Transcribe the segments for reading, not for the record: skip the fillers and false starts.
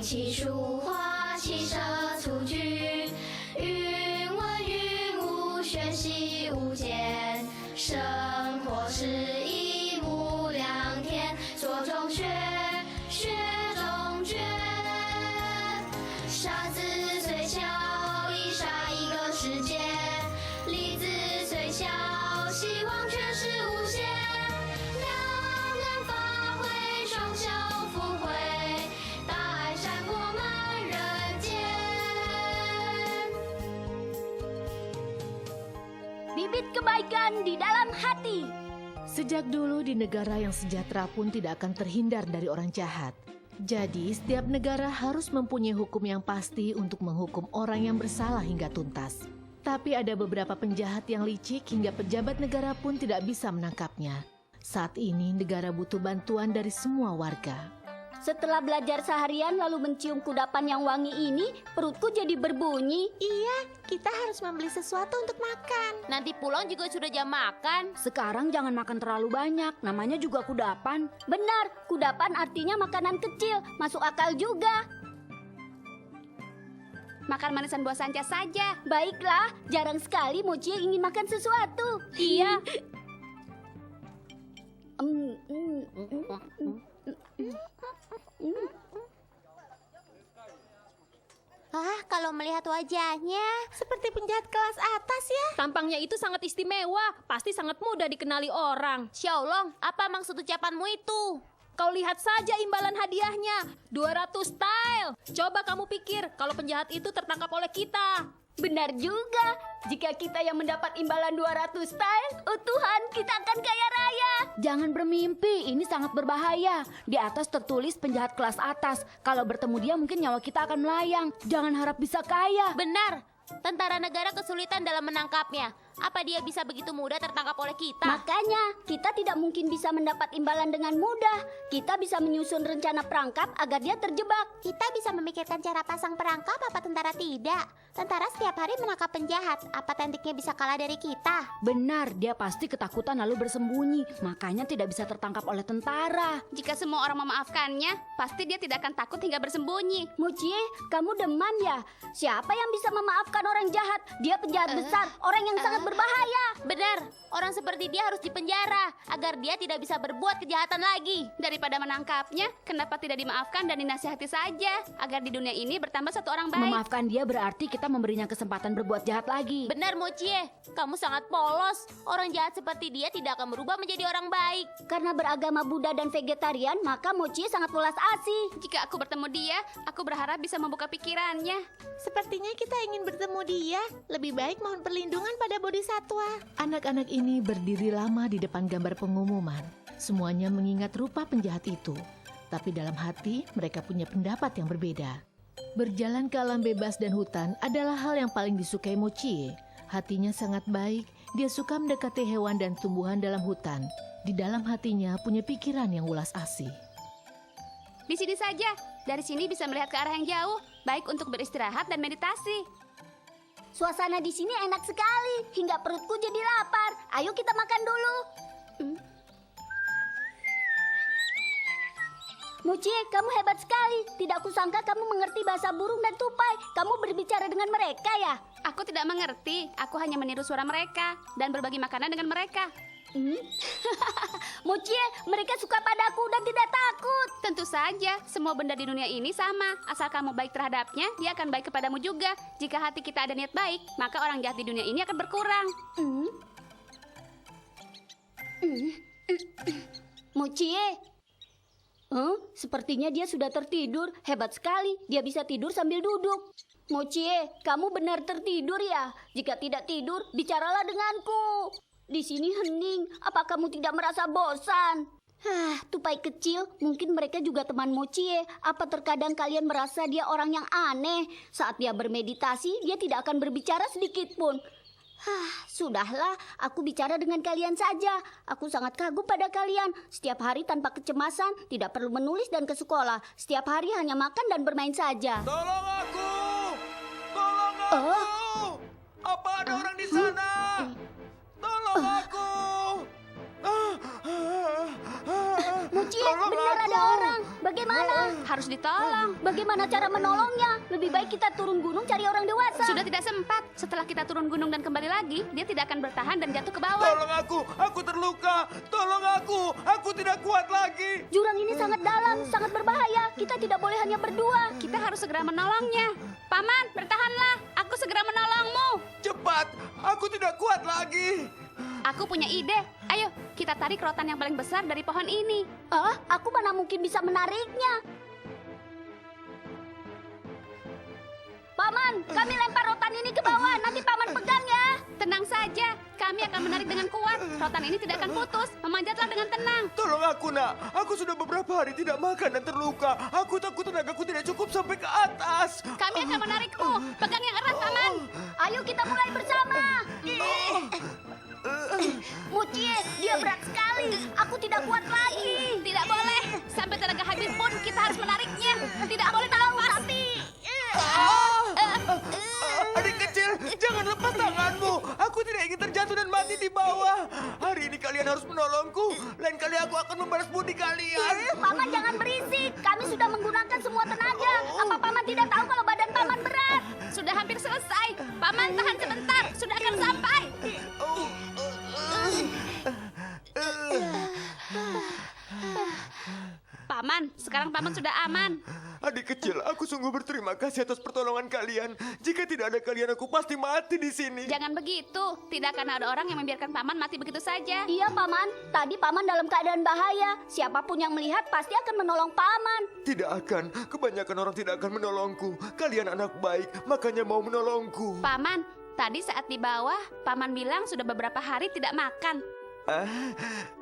气书画，骑射蹴鞠，云文云武，学习无间。生活是一目两天，做中学，学中诀。沙子虽小，已杀一个世界；粒子虽小，希望却是无限。两岸发挥，双手抚慰，大爱闪过满人间。Bibit kebaikan di dalam hati. Sejak dulu di negara yang sejahtera pun tidak akan terhindar dari orang jahat. Jadi setiap negara harus mempunyai hukum yang pasti untuk menghukum orang yang bersalah hingga tuntas. Tapi ada beberapa penjahat yang licik hingga pejabat negara pun tidak bisa menangkapnya. Saat ini negara butuh bantuan dari semua warga. Setelah belajar seharian lalu mencium kudapan yang wangi ini, perutku jadi berbunyi. Iya, kita harus membeli sesuatu untuk makan. Nanti pulang juga sudah jam makan. Sekarang jangan makan terlalu banyak, namanya juga kudapan. Benar, kudapan artinya makanan kecil, masuk akal juga. Makan manisan buah sanca saja. Baiklah, jarang sekali Mochie ingin makan sesuatu. Iya. Kalau melihat wajahnya seperti penjahat kelas atas ya. Tampangnya itu sangat istimewa. Pasti sangat mudah dikenali orang. Xiaolong, apa maksud ucapanmu itu? Kau lihat saja imbalan hadiahnya. 200 style. Coba kamu pikir kalau penjahat itu tertangkap oleh kita. Benar juga, jika kita yang mendapat imbalan 200 style, oh Tuhan, kita akan kaya raya. Jangan bermimpi, ini sangat berbahaya. Di atas tertulis penjahat kelas atas. Kalau bertemu dia mungkin nyawa kita akan melayang. Jangan harap bisa kaya. Benar. Tentara negara kesulitan dalam menangkapnya. Apa dia bisa begitu mudah tertangkap oleh kita? Makanya, kita tidak mungkin bisa mendapat imbalan dengan mudah. Kita bisa menyusun rencana perangkap agar dia terjebak. Kita bisa memikirkan cara pasang perangkap, apa tentara tidak. Tentara setiap hari menangkap penjahat. Apa tekniknya bisa kalah dari kita? Benar, dia pasti ketakutan lalu bersembunyi. Makanya tidak bisa tertangkap oleh tentara. Jika semua orang memaafkannya, pasti dia tidak akan takut hingga bersembunyi. Mochie, kamu demam ya? Siapa yang bisa memaafkan orang jahat? Dia penjahat besar, orang yang sangat berbahaya. Benar, orang seperti dia harus dipenjara agar dia tidak bisa berbuat kejahatan lagi. Daripada menangkapnya, kenapa tidak dimaafkan dan dinasihati saja agar di dunia ini bertambah satu orang baik? Memaafkan dia berarti kita memberinya kesempatan berbuat jahat lagi. Benar Mochie, kamu sangat polos. Orang jahat seperti dia tidak akan berubah menjadi orang baik. Karena beragama Buddha dan vegetarian, maka Mochie sangat welas asih. Jika aku bertemu dia, aku berharap bisa membuka pikirannya. Sepertinya kita ingin bertemu dia. Lebih baik mohon perlindungan pada bodhisatwa. Anak-anak ini berdiri lama di depan gambar pengumuman. Semuanya mengingat rupa penjahat itu. Tapi dalam hati mereka punya pendapat yang berbeda. Berjalan ke alam bebas dan hutan adalah hal yang paling disukai Mochie. Hatinya sangat baik, dia suka mendekati hewan dan tumbuhan dalam hutan. Di dalam hatinya punya pikiran yang ulas asih. Di sini saja, dari sini bisa melihat ke arah yang jauh, baik untuk beristirahat dan meditasi. Suasana di sini enak sekali, hingga perutku jadi lapar. Ayo kita makan dulu. Mochie, kamu hebat sekali. Tidak kusangka kamu mengerti bahasa burung dan tupai. Kamu berbicara dengan mereka ya? Aku tidak mengerti, aku hanya meniru suara mereka dan berbagi makanan dengan mereka. Mochie, mereka suka padaku dan tidak takut. Tentu saja, semua benda di dunia ini sama. Asal kamu baik terhadapnya, dia akan baik kepadamu juga. Jika hati kita ada niat baik, maka orang jahat di dunia ini akan berkurang. Mochie, sepertinya dia sudah tertidur. Hebat sekali, dia bisa tidur sambil duduk. Mochie, kamu benar tertidur ya? Jika tidak tidur, bicaralah denganku. Di sini hening, apa kamu tidak merasa bosan? Tupai kecil, mungkin mereka juga teman Mochie. Apa terkadang kalian merasa dia orang yang aneh? Saat dia bermeditasi, dia tidak akan berbicara sedikit pun. Sudahlah, aku bicara dengan kalian saja. Aku sangat kagum pada kalian. Setiap hari tanpa kecemasan, tidak perlu menulis dan ke sekolah. Setiap hari hanya makan dan bermain saja. Tolong aku! Tolong aku! Apa ada orang di sana? Tolong aku! Mochie, benar ada orang. Bagaimana? Harus ditolong. Bagaimana cara menolongnya? Lebih baik kita turun gunung cari orang dewasa. Sudah tidak sempat. Setelah kita turun gunung dan kembali lagi, dia tidak akan bertahan dan jatuh ke bawah. Tolong aku terluka. Tolong aku tidak kuat lagi. Jurang ini sangat dalam, sangat berbahaya. Kita tidak boleh hanya berdua. Kita harus segera menolongnya. Paman, bertahanlah. Aku segera menolongmu. Cepat, aku tidak kuat lagi. Aku punya ide. Ayo, kita tarik rotan yang paling besar dari pohon ini. Aku mana mungkin bisa menariknya. Paman, kami lempar rotan ini ke bawah. Nanti paman pegang ya. Tenang saja, kami akan menarik dengan kuat. Rotan ini tidak akan putus. Memanjatlah dengan tenang. Tolong aku, Nak. Aku sudah beberapa hari tidak makan dan terluka. Aku takut tenagaku tidak cukup sampai ke atas. Kami akan menarikmu. Pegang yang erat, Paman. Ayo kita mulai bersama. Mucie, dia berat sekali. Aku tidak kuat lagi. Tidak boleh. Sampai tenaga habis pun kita harus menariknya. Tidak boleh terlepas. Adik kecil, jangan lepas tanganmu. Aku tidak ingin terjatuh dan mati di bawah. Hari ini kalian harus menolongku. Lain kali aku akan membalas budi kalian. Paman jangan berisik. Kami sudah menggunakan semua tenaga. Apa paman tidak tahu kalau badan paman berat? Sudah hampir selesai. Paman, tahan sebentar. Sudah akan sampai. Paman, sekarang Paman sudah aman. Adik kecil, aku sungguh berterima kasih atas pertolongan kalian. Jika tidak ada kalian, aku pasti mati di sini. Jangan begitu. Tidak akan ada orang yang membiarkan Paman mati begitu saja. Iya paman, tadi paman dalam keadaan bahaya. Siapapun yang melihat pasti akan menolong paman. Tidak akan. Kebanyakan orang tidak akan menolongku. Kalian anak baik, makanya mau menolongku. Paman, tadi saat di bawah, Paman bilang sudah beberapa hari tidak makan.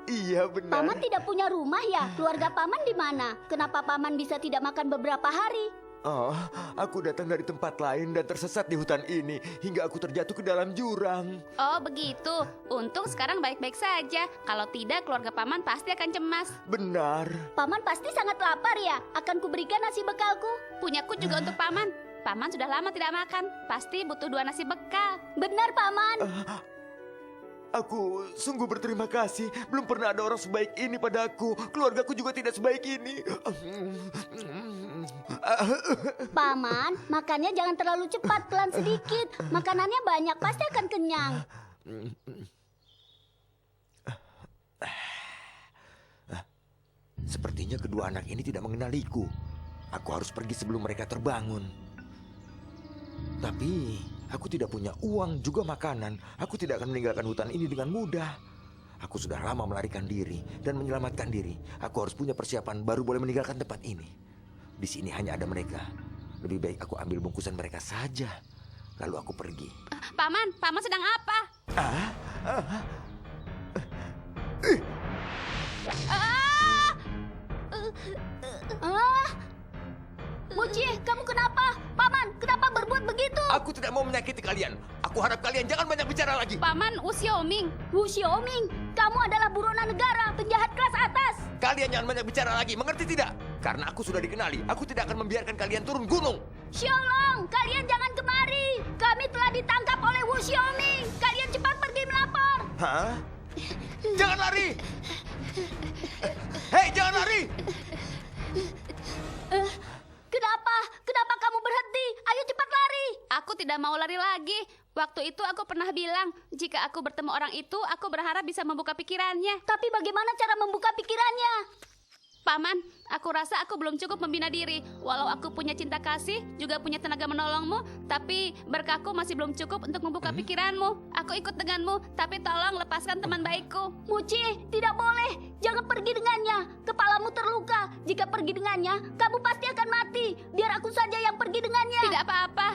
Iya benar. Paman tidak punya rumah ya? Keluarga paman di mana? Kenapa paman bisa tidak makan beberapa hari? Oh, aku datang dari tempat lain dan tersesat di hutan ini hingga aku terjatuh ke dalam jurang. Oh begitu. Untung sekarang baik-baik saja. Kalau tidak, keluarga Paman pasti akan cemas. Benar. Paman pasti sangat lapar ya? Akan kuberikan nasi bekalku. Punyaku juga untuk Paman. Paman sudah lama tidak makan. Pasti butuh 2 nasi bekal. Benar paman. Aku sungguh berterima kasih. Belum pernah ada orang sebaik ini padaku. Keluargaku juga tidak sebaik ini. Paman, makannya jangan terlalu cepat, pelan sedikit. Makanannya banyak, pasti akan kenyang. Sepertinya kedua anak ini tidak mengenaliku. Aku harus pergi sebelum mereka terbangun. Tapi aku tidak punya uang juga makanan. Aku tidak akan meninggalkan hutan ini dengan mudah. Aku sudah lama melarikan diri dan menyelamatkan diri. Aku harus punya persiapan baru boleh meninggalkan tempat ini. Di sini hanya ada mereka. Lebih baik aku ambil bungkusan mereka saja. Lalu aku pergi. Paman, Paman sedang apa? Mucie, kamu kenapa? Paman, kenapa berbuat begitu? Aku tidak mau menyakiti kalian. Aku harap kalian jangan banyak bicara lagi. Paman Wu Xiaoming. Wu Xiaoming, kamu adalah buronan negara, penjahat kelas atas. Kalian jangan banyak bicara lagi, mengerti tidak? Karena aku sudah dikenali, aku tidak akan membiarkan kalian turun gunung. Xiaolong, kalian jangan kemari. Kami telah ditangkap oleh Wu Xiaoming. Kalian cepat pergi melapor. Hah? Jangan lari! Hei, jangan lari! Kenapa? Kenapa kamu berhenti? Ayo cepat lari. Aku tidak mau lari lagi. Waktu itu aku pernah bilang, jika aku bertemu orang itu, aku berharap bisa membuka pikirannya. Tapi bagaimana cara membuka pikirannya? Paman, aku rasa aku belum cukup membina diri. Walau aku punya cinta kasih, juga punya tenaga menolongmu, tapi berkahku masih belum cukup untuk membuka pikiranmu. Aku ikut denganmu, tapi tolong lepaskan teman baikku. Mucie, tidak boleh. Jangan pergi dengannya. Kepalamu terluka. Jika pergi dengannya, kamu pasti akan mati. Biar aku saja yang pergi dengannya. Tidak apa-apa.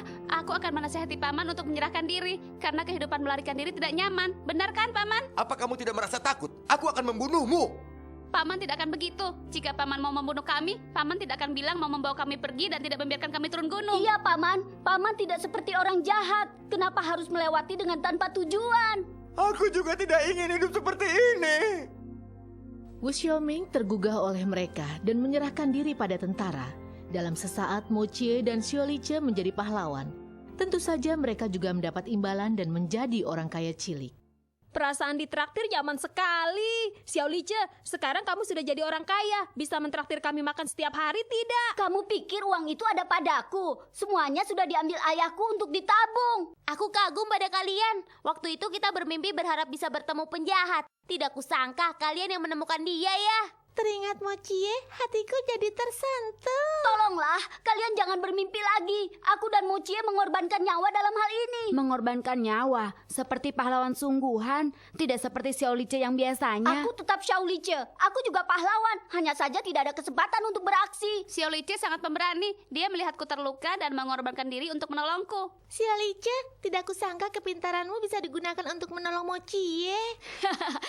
Aku akan menasihati Paman untuk menyerahkan diri, karena kehidupan melarikan diri tidak nyaman. Benar kan, Paman? Apa kamu tidak merasa takut? Aku akan membunuhmu. Paman tidak akan begitu. Jika Paman mau membunuh kami, Paman tidak akan bilang mau membawa kami pergi dan tidak membiarkan kami turun gunung. Iya, Paman. Paman tidak seperti orang jahat. Kenapa harus melewati dengan tanpa tujuan? Aku juga tidak ingin hidup seperti ini. Wu Xiaoming tergugah oleh mereka dan menyerahkan diri pada tentara. Dalam sesaat, Mo Chie dan Xiao Lice menjadi pahlawan. Tentu saja mereka juga mendapat imbalan dan menjadi orang kaya cilik. Perasaan ditraktir nyaman sekali. Xiao Lice, sekarang kamu sudah jadi orang kaya. Bisa mentraktir kami makan setiap hari tidak? Kamu pikir uang itu ada padaku? Semuanya sudah diambil ayahku untuk ditabung. Aku kagum pada kalian. Waktu itu kita bermimpi berharap bisa bertemu penjahat. Tidak kusangka kalian yang menemukan dia ya. Teringat Mochie, hatiku jadi tersentuh. Tolonglah, kalian jangan bermimpi lagi. Aku dan Mochie mengorbankan nyawa dalam hal ini. Mengorbankan nyawa, seperti pahlawan sungguhan, tidak seperti Xiao Lice yang biasanya. Aku tetap Xiao Lice. Aku juga pahlawan. Hanya saja tidak ada kesempatan untuk beraksi. Xiao Lice sangat pemberani. Dia melihatku terluka dan mengorbankan diri untuk menolongku. Xiao Lice, tidak kusangka kepintaranmu bisa digunakan untuk menolong Mochie.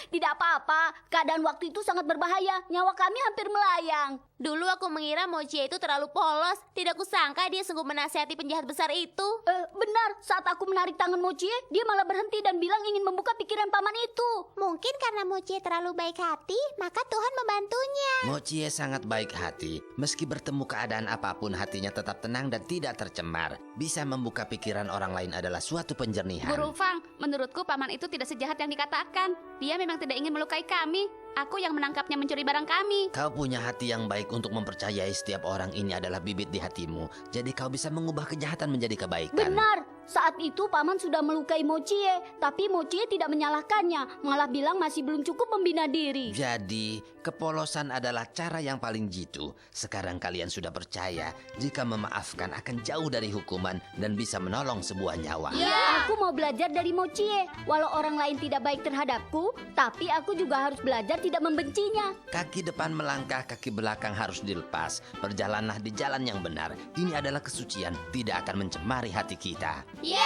Tidak apa-apa. Keadaan waktu itu sangat berbahaya. Nyawa kami hampir melayang. Dulu aku mengira Mochie itu terlalu polos. Tidak kusangka dia sungguh menasihati penjahat besar itu. Benar, saat aku menarik tangan Mochie, dia malah berhenti dan bilang ingin membuka pikiran paman itu. Mungkin karena Mochie terlalu baik hati, maka Tuhan membantunya. Mochie sangat baik hati. Meski bertemu keadaan apapun, hatinya tetap tenang dan tidak tercemar. Bisa membuka pikiran orang lain adalah suatu penjernihan. Guru Fang, menurutku paman itu tidak sejahat yang dikatakan. Dia memang tidak ingin melukai kami. Aku yang menangkapnya mencuri barang kami. Kau punya hati yang baik untuk mempercayai setiap orang ini adalah bibit di hatimu. Jadi kau bisa mengubah kejahatan menjadi kebaikan. Benar, saat itu paman sudah melukai Mochie, tapi Mochie tidak menyalahkannya, malah bilang masih belum cukup membina diri. Jadi, kepolosan adalah cara yang paling jitu. Sekarang kalian sudah percaya jika memaafkan akan jauh dari hukuman dan bisa menolong sebuah nyawa. Aku mau belajar dari Mochie. Walau orang lain tidak baik terhadapku, tapi aku juga harus belajar tidak membencinya. Kaki depan melangkah, kaki belakang harus dilepas. Berjalanlah di jalan yang benar. Ini adalah kesucian, tidak akan mencemari hati kita. Ya!